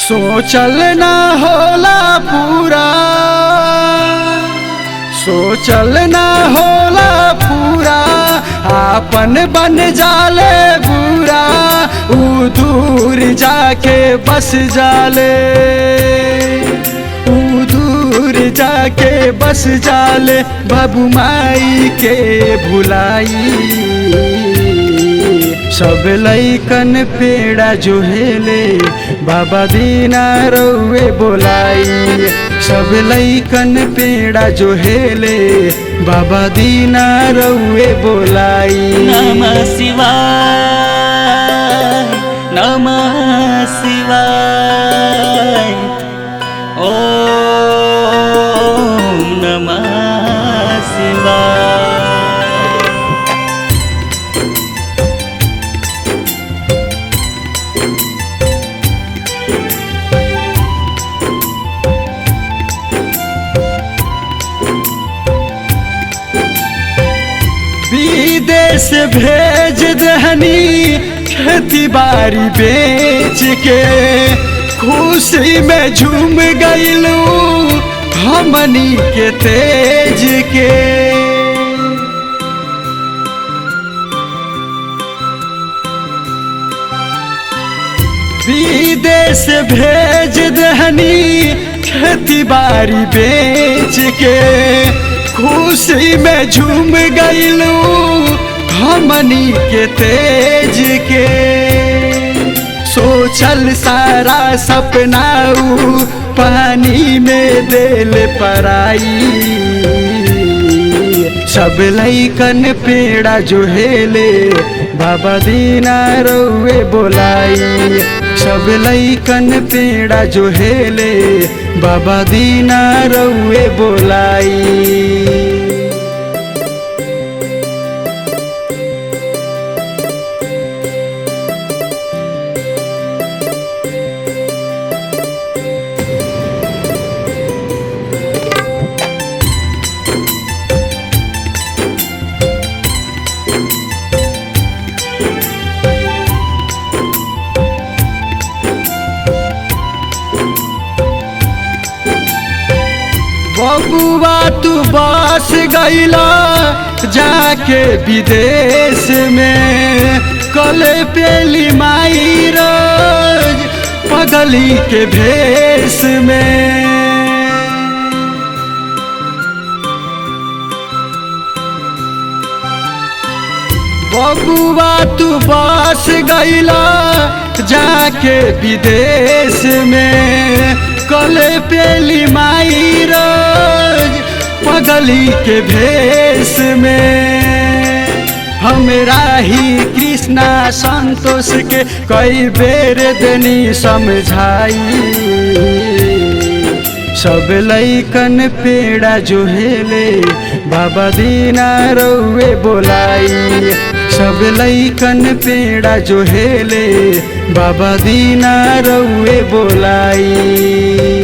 सोचल ना होला पूरा, सोचल ना होला पूरा, आपन बन जाले बुरा, ऊ दूर जाके बस जाले, ऊ दूर जाके बस जाले, बाबू माई के भुलाई। सब लइकन पेड़ा जोहेले, बाबा दीना रउए बोलाई। सब लइकन पेड़ा जोहेले, बाबा दीना रउए बोलाई। नमः शिवाय, नमः शिवाय, ओम नमः शिवाय। विदेश भेज दहनी खेती बाड़ी बेच के, खुशी में झूम गईलू हमनी के तेज के। विदेश भेज दहनी खेती बाड़ी बेच के, खुशी में झूम गईलू हमनी के तेज के। सोचल सारा सपनाऊ पानी में देल पराई। सब लइकन पेड़ा जोहेले, बाबा दीना रउए बोलाई। सब लइकन पेड़ा जोहेले, बाबा दीना रउए बोलाई। बबुआ तू बस गईला जाके विदेश में, कल पेली माई रोज पगली के भेष में। बबुआ तू बस गईला जाके विदेश में, कल पेली माई रोज पगली के भेष में। हमरा ही कृष्णा संतोष के कई बेर देनी समझाई। सब लइकन पेड़ा जोहेले, बाबा दीना रउए बोलाई। सब लइकन पेड़ा जोहेले, बाबा दीना रउए बोलाई।